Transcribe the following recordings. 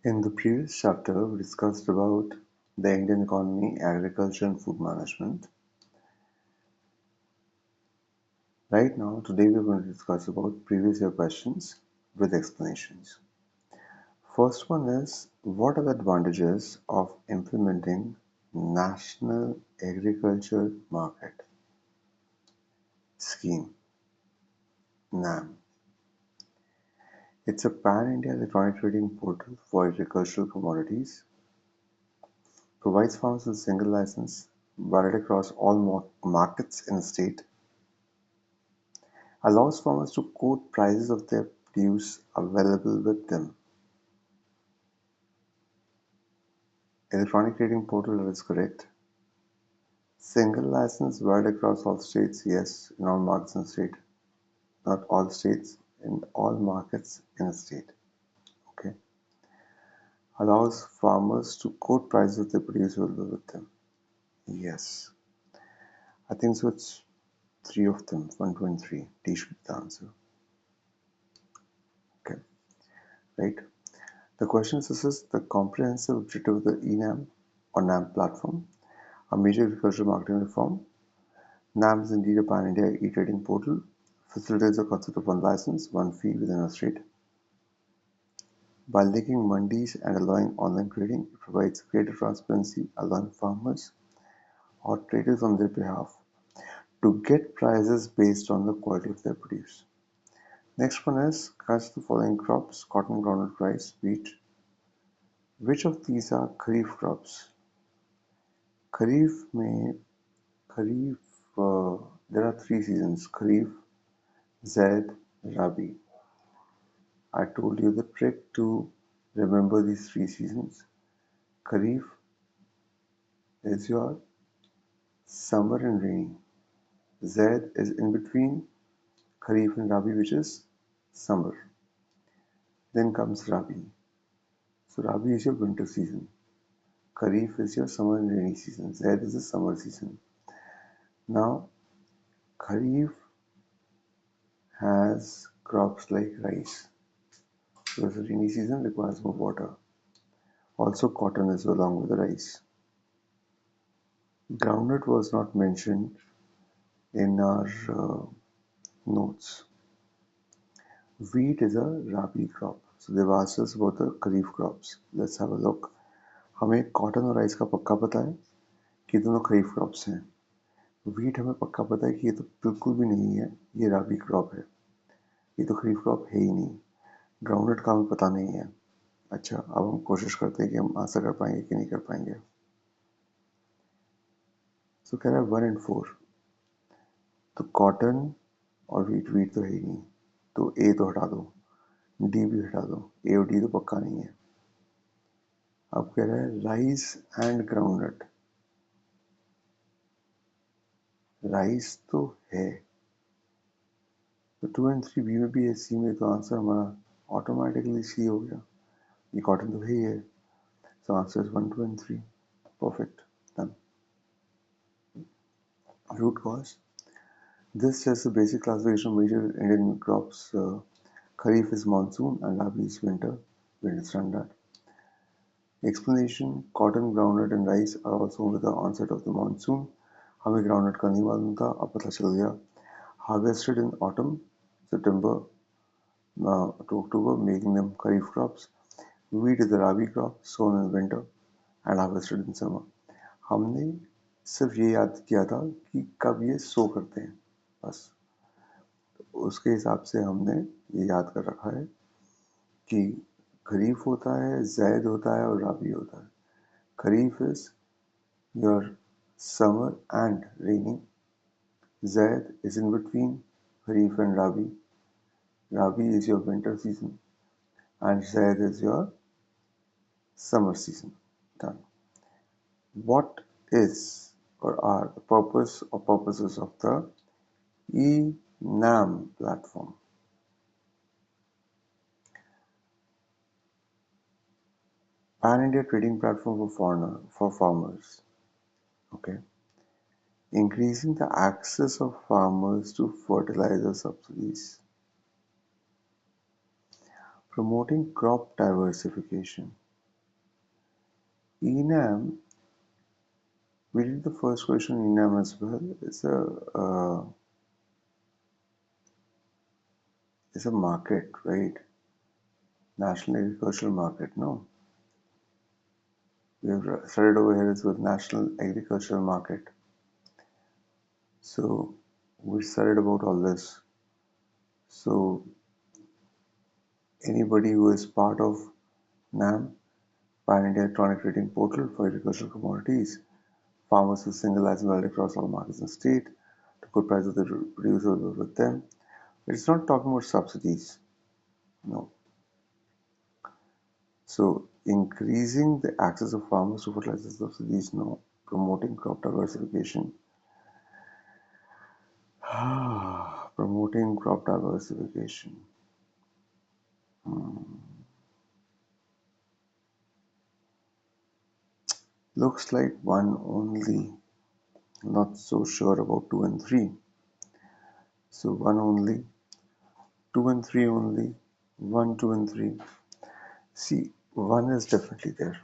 In the previous chapter, we discussed about the Indian economy, agriculture, and food management. Right now, today we're going to discuss about previous year questions with explanations. First one is, what are the advantages of implementing National Agriculture Market Scheme, NAM? It's a pan-India electronic trading portal for agricultural commodities, provides farmers with a single license, valid across all markets in the state, allows farmers to quote prices of their produce available with them. Electronic trading portal, that is correct. Single license valid across all states, yes, in all markets in the state. Not all states, in all markets in the state. Okay. Allows farmers to quote prices of their produce available with them. Yes. I think so it's three of them, 1, 2, and 3. D should be the answer. Okay. Right. The question is the comprehensive objective of the ENAM or NAM platform, a major agricultural marketing reform. NAM is indeed a pan-India e-trading portal, facilitates the concept of one license, one fee within a state. By linking mandis and allowing online trading, it provides greater transparency, allowing farmers or traders on their behalf to get prices based on the quality of their produce. Next one is, consider the following crops: cotton, groundnut, rice, wheat. Which of these are kharif crops? Kharif में Kharif there are three seasons: Kharif, Zaid, Rabi. I told you the trick to remember these three seasons. Kharif is your summer and rainy. Zaid is in between Kharif and Rabi, which is summer. Then comes Rabi. So Rabi is your winter season. Kharif is your summer and rainy season. Zaid is the summer season. Now, Kharif has crops like rice. Because the rainy season requires more water. Also, cotton is along with the rice. Groundnut was not mentioned in our notes. Wheat is a rabi crop. So they've asked us about the kharif crops. Let's have a look. हमें cotton और rice का पक्का पता है कि दोनों खरीफ crops हैं. Wheat हमें पक्का पता है कि ये तो बिल्कुल भी नहीं है, ये राबी क्रॉप है, ये तो खरीफ क्रॉप है ही नहीं. ग्राउंडनट का हमें पता नहीं है. अच्छा, अब हम कोशिश करते हैं कि हम आंसर कर पाएंगे कि नहीं कर पाएंगे. तो कह रहा है 1 and 4. तो कॉटन और वीट तो है ही नहीं, तो ए तो हटा दो, डी भी हटा दो. ए और डी तो पक्का नहीं है. अब कह रहा है राइस एंड ग्राउंडनट. राइस तो है, तो 2 and 3 बी में भी है, सी में, तो आंसर हमारा ऑटोमेटिकली सी हो गया. ये कॉटन तो है ही है. So answer is 1, 2, and 3. Perfect. Done. Root cause. This is the basic classification of major Indian crops. Kharif is monsoon and Rabi is winter. We understand that. Explanation. Cotton, groundnut and rice are also with the onset of the monsoon. हमें groundnut का नहीं मालूम था, अब पता चल गया. Harvested in autumn, September to October, making them Kharif crops. Wheat is a Rabi crop, sown in winter and harvested in summer. हमने सिर्फ ये याद किया था कि कब ये सो करते हैं, बस. तो उसके हिसाब से हमने ये याद कर रखा है कि खरीफ होता है, जैद होता है और राबी होता है. Kharif is your summer and rainy. Zaid is in between Kharif and Rabi. Rabi is your winter season and Zaid is your summer season. Done. What is or are the purpose or purposes of the ENAM platform? Pan-India trading platform for farmers. Okay. Increasing the access of farmers to fertilizer subsidies. Promoting crop diversification. ENAM, we did the first question in ENAM as well. It's a market, right? National Agricultural Market, no? We have started over here with National Agricultural Market. So we started about all this. So anybody who is part of NAM, Pan-India Electronic Trading Portal for Agricultural Commodities, farmers will single as well across all markets in the state. The good price of the producer will be with them. It's not talking about subsidies, no. So increasing the access of farmers to fertilizer subsidies, no. Promoting crop diversification. Promoting crop diversification. Looks like one only. Not so sure about 2 and 3. So 1 only, 2 and 3 only, 1, 2 and 3. See, 1 is definitely there.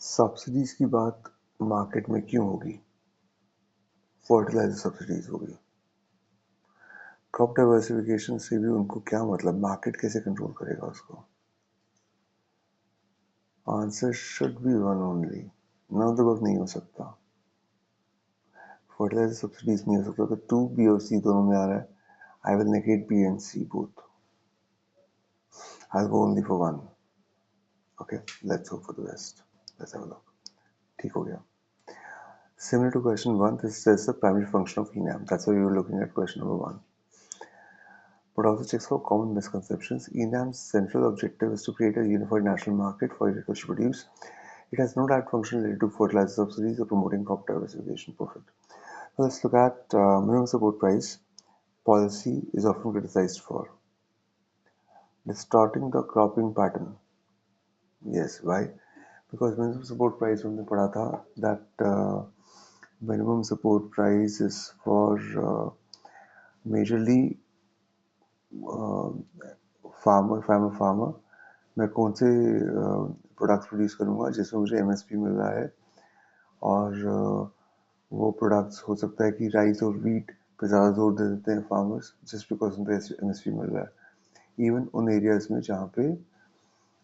Subsidies की बात market में क्यों होगी? Fertiliser subsidies होगी. Crop diversification से भी उनको क्या मतलब? मार्केट कैसे कंट्रोल करेगा उसको? Answer should be 1 only. None of the above नहीं हो सकता. फर्टिलाइजर सब्सिडीज नहीं हो सकता. तो 2 बी और सी दोनों में आ रहा है. I will negate B and C both. I'll go only for 1. Okay, let's hope for the best. Let's have a look. ठीक हो गया. Similar to question 1, this says the primary function of ENAM. That's why we were looking at question number 1. But also checks for common misconceptions. ENAM's central objective is to create a unified national market for agricultural produce. It has no direct function related to fertilizer subsidies or promoting crop diversification. Perfect. Now let's look at minimum support price. Policy is often criticized for distorting the cropping pattern. Yes, why? Because minimum support price हमने पढ़ा था that minimum support price is for majorly farmer. मैं कौन से products produce करूँगा जिसमें मुझे MSP मिल रहा है, और वो प्रोडक्ट्स हो सकता है कि राइस और वीट पे ज़्यादा जोर दे देते हैं फार्मर्स जस्ट बिकॉज उनको एमएसपी मिल रहा है. इवन उन एरियाज में जहाँ पे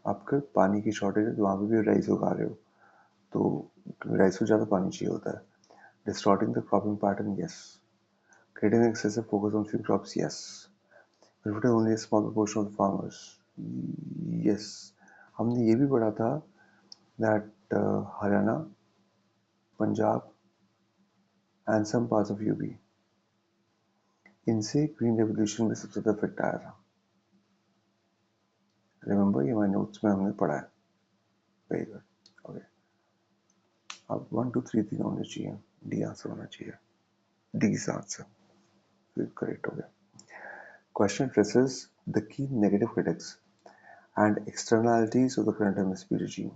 आपके पानी की शॉर्टेज है, तो वहाँ पे भी राइस उगा रहे हो, तो राइस को ज़्यादा पानी चाहिए होता है. Distorting the cropping pattern, yes. Creating excessive focus on few crops, yes. Benefiting only a small proportion of the farmers, yes. हमने ये भी पढ़ा था that Haryana, Punjab and some parts of UP, इनसे ग्रीन रेवोल्यूशन में सबसे ज़्यादा इफेक्ट आया था. रिमेंबर, ये हमारे नोट्स में हमने पढ़ा है. Very good. ओके, अब 1 2 3 3 होने चाहिए. डी आंसर होना चाहिए. D is answer. फिर करेक्ट हो गया. Question addresses the key negative critics and externalities of the current MSP regime.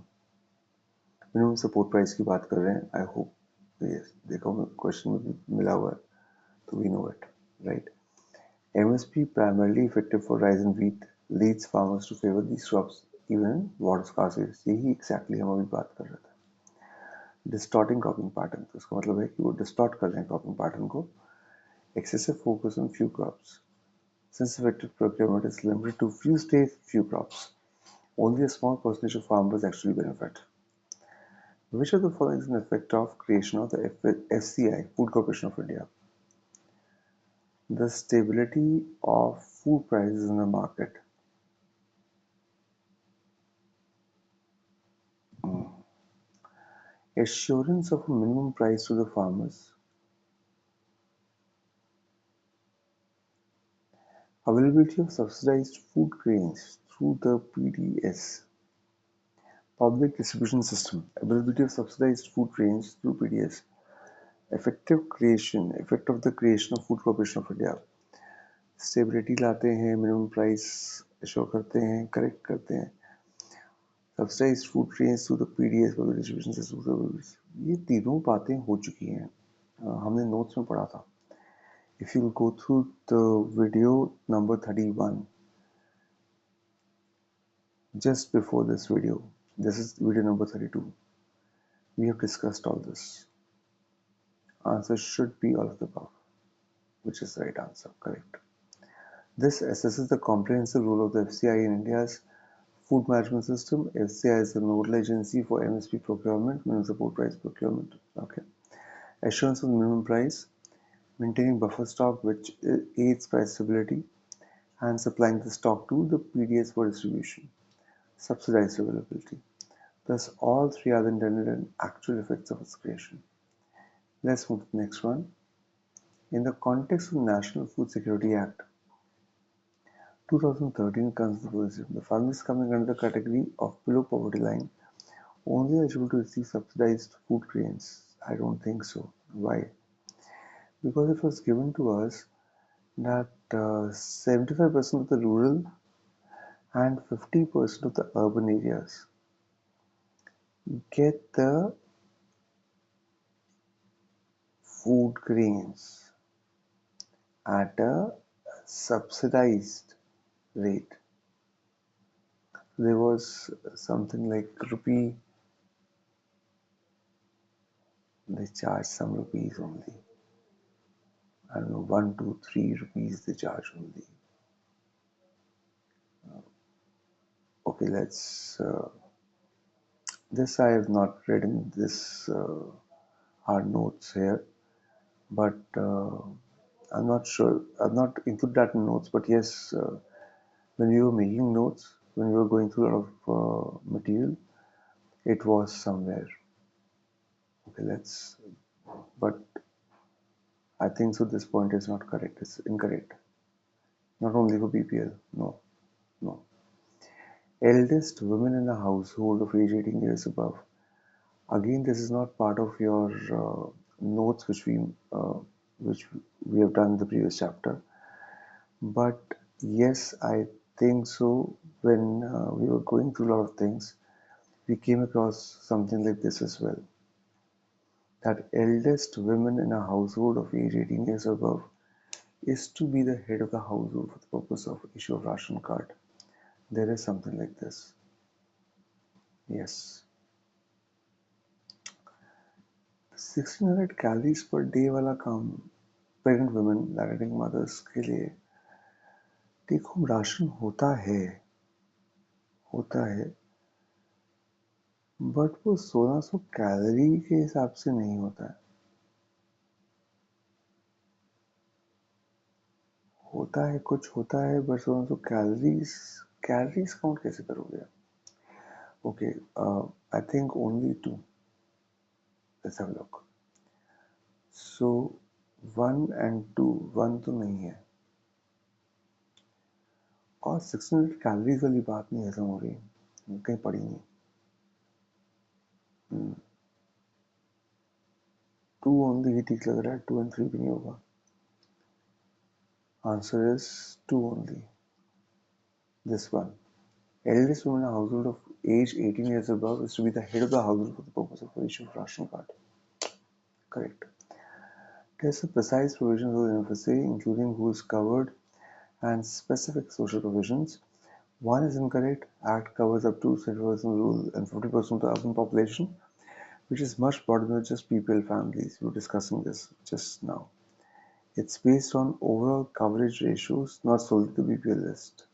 Minimum support price की बात कर रहे हैं. आई होप यस, देखो क्वेश्चन में मिला हुआ है तो we know it, right. MSP primarily effective for rice and wheat leads farmers to favor these crops even in water scarce areas. यही exactly हम अभी बात कर रहे थे. Distorting cropping pattern, तो इसका मतलब है कि वो distort कर रहे हैं cropping pattern को. Excessive focus on few crops. Since effective procurement is limited to few states, few crops, only a small percentage of farmers actually benefit. Which of the following is an effect of creation of the FCI, Food Corporation of India? The stability of food prices in the market. Assurance of a minimum price to the farmers. Availability of subsidized food grains through the PDS. Public distribution system. Availability of subsidized food grains through PDS. Effect of the creation of Food Corporation of India. Stability लाते हैं, minimum price assure करते हैं, correct करते हैं. Subsidised food grains through the PDS public distribution system. ये तीनों बातें हो चुकी हैं, हमने नोट्स में पढ़ा था. If you go through the video number 31, just before this video, this is video number 32, we have discussed all this. Answer should be all of the above, which is the right answer, correct. This assesses the comprehensive role of the FCI in India's food management system. FCI is the nodal agency for MSP procurement, minimum support price procurement. Okay. Assurance of minimum price, maintaining buffer stock which aids price stability, and supplying the stock to the PDS for distribution. Subsidized availability. Thus, all three are the intended and actual effects of its creation. Let's move to the next one. In the context of the National Food Security Act 2013 considers the families coming under the category of below poverty line only eligible to receive subsidized food grains. I don't think so. Why? Because it was given to us that 75% of the rural and 50% of the urban areas get the food grains at a subsidized rate. There was something like rupee, they charge some rupees only. I don't know, 1, 2, 3 rupees they charge only. Okay, let's. This I have not read in this our notes here, but I'm not sure. I've not included that in notes, but yes, when we were making notes, when we were going through a lot of material, it was somewhere. Okay, let's. But I think so. This point is not correct. It's incorrect. Not only for BPL. No, no. Eldest women in a household of age 18 years above. Again, this is not part of your notes which we have done in the previous chapter. But yes, I think so. When we were going through a lot of things, we came across something like this as well. That eldest women in a household of age 18 years above is to be the head of the household for the purpose of issue of ration card. There is something like this. Yes. 1600 calories per day वाला काम pregnant women lactating mothers के लिए take home ration होता है but वो 1600 calorie के हिसाब से नहीं होता है कुछ होता है बट 1600 कैलोरीज कैलोरीज काउंट कैसे करोगे okay I think only two let's have a look so 1 and 2 1 तो नहीं है और 600 कैलोरीज वाली बात नहीं ऐसा हो रही कहीं पड़ी नहीं 2 ओनली ही ठीक लग रहा है 2 and 3 भी नहीं होगा answer is 2 only this one. Eldest woman in a household of age 18 years above is to be the head of the household for the purpose of issue of ration card. Correct. There's a precise provision of the NFSA, including who is covered and specific social provisions. One is incorrect. Act covers up to 70% rural and 40% of the urban population, which is much broader than just BPL families. We were discussing this just now. It's based on overall coverage ratios, not solely the BPL list.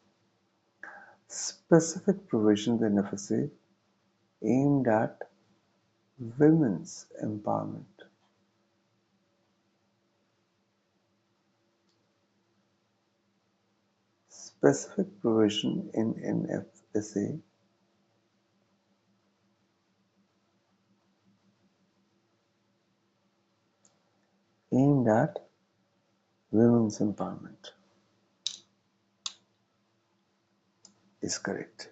Specific provisions in FSA aimed at women's empowerment. Specific provision in NFSA aimed at women's empowerment is correct.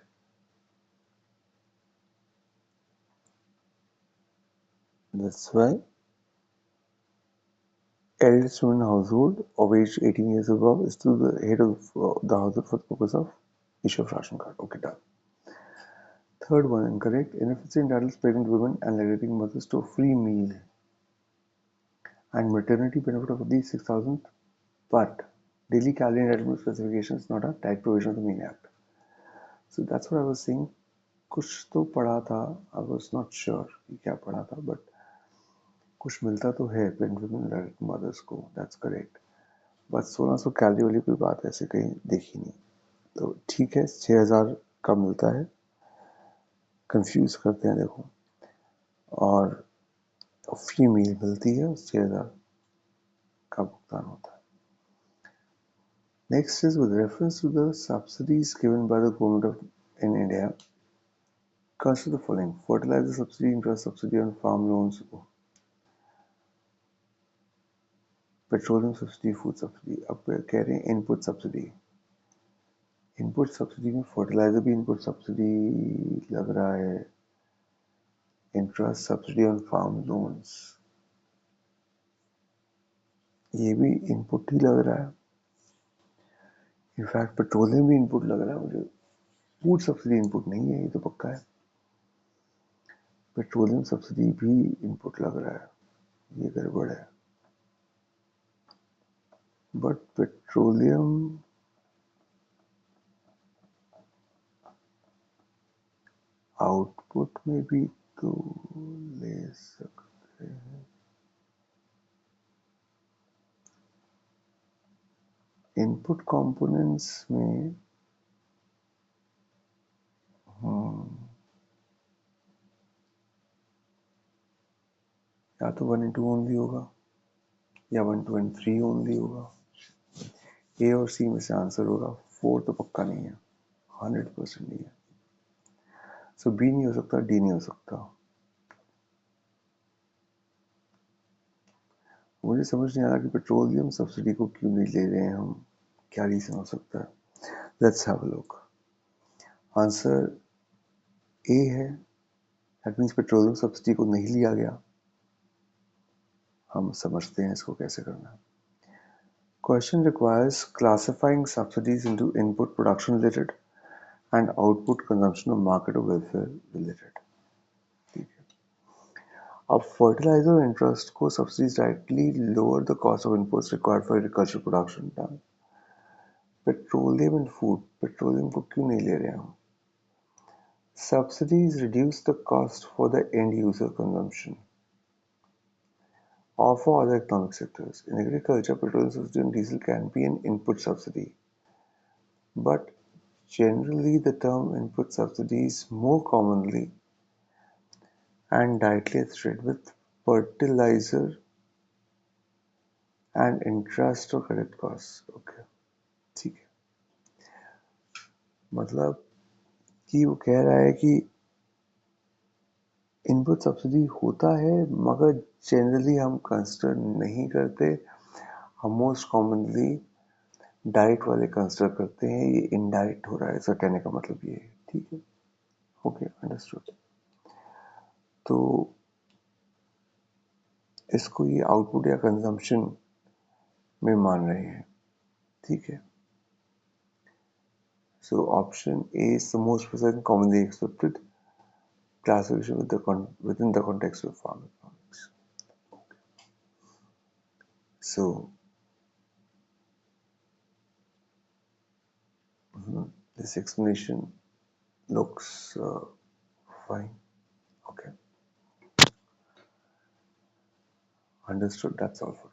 That's why eldest woman in household of age 18 years above is to the head of the household for the purpose of issue of ration card. Okay, done. Third one incorrect. NFSA entitles pregnant women and lactating mothers to a free meal and maternity benefit of at least 6,000, but daily calorie entitlement specification is not a direct provision of the main act. So that's what I was saying. कुछ तो पढ़ा था, I was not sure कि क्या पढ़ा था, but कुछ मिलता तो है प्रेग्नेंट वुमेन मदर्स को, that's correct. बस 1600 कैलोरी वाली कोई बात ऐसे कहीं देखी नहीं. तो ठीक है, 6000 का मिलता है. कंफ्यूज करते हैं देखो. और फ्री मील मिलती है, 6000 का भुगतान होता है. Next is with reference to the subsidies given by the government in India. Consider the following: fertilizer subsidy, interest subsidy on farm loans, petroleum subsidy, food subsidy. अब कह रहे हैं इनपुट सब्सिडी. इनपुट सब्सिडी में fertiliser भी input subsidy लग रहा है. Interest subsidy on farm loans, ये भी इनपुट ही लग रहा है. इनफैक्ट पेट्रोलियम भी इनपुट लग रहा है मुझे. फूड सब्सिडी इनपुट नहीं है, ये तो पक्का है. पेट्रोलियम सब्सिडी भी इनपुट लग रहा है, ये गड़बड़ है. बट पेट्रोलियम आउटपुट में भी तो ले सकते हैं. इनपुट कंपोनेंट्स में या तो 1 into ओनली होगा या 1 2 and 3 ओनली होगा. ए और सी में से आंसर होगा. 4 तो पक्का नहीं है, 100% नहीं है. सो बी नहीं हो सकता, डी नहीं हो सकता. मुझे समझ नहीं आ रहा कि पेट्रोलियम सब्सिडी को क्यों नहीं ले रहे हैं हम. क्या रीजन हो सकता है? Let's have a look. Answer A है. दैट मीन्स पेट्रोलियम सब्सिडी को नहीं लिया गया. हम समझते हैं इसको कैसे करना है. Question requires classifying subsidies into input production related and output consumption or market or welfare related. ठीक है. अब fertilizer interest को subsidies directly lower the cost of inputs required for agricultural production. Petroleum and food, petroleum को क्यों नहीं ले रहे हम? Subsidies reduce the cost for the end user consumption. Or for other economic sectors. In agriculture, petroleum subsidy and diesel can be an input subsidy. But generally, the term input subsidy is more commonly and directly associated with fertilizer and interest or credit costs. Okay, ठीक है. मतलब कि वो कह रहा है कि input subsidy होता है मगर जनरली हम कंसिडर नहीं करते. हम मोस्ट कॉमनली डायरेक्ट वाले कंसिडर करते हैं. ये इनडायरेक्ट हो रहा है, ऐसा कहने का मतलब ये है. ठीक है, ओके, अंडरस्टूड. तो इसको ये आउटपुट या कंजम्पशन में मान रहे हैं. ठीक है. So option A is the most present commonly accepted classification within the context of farm economics. So this explanation looks fine. Okay. Understood. That's all for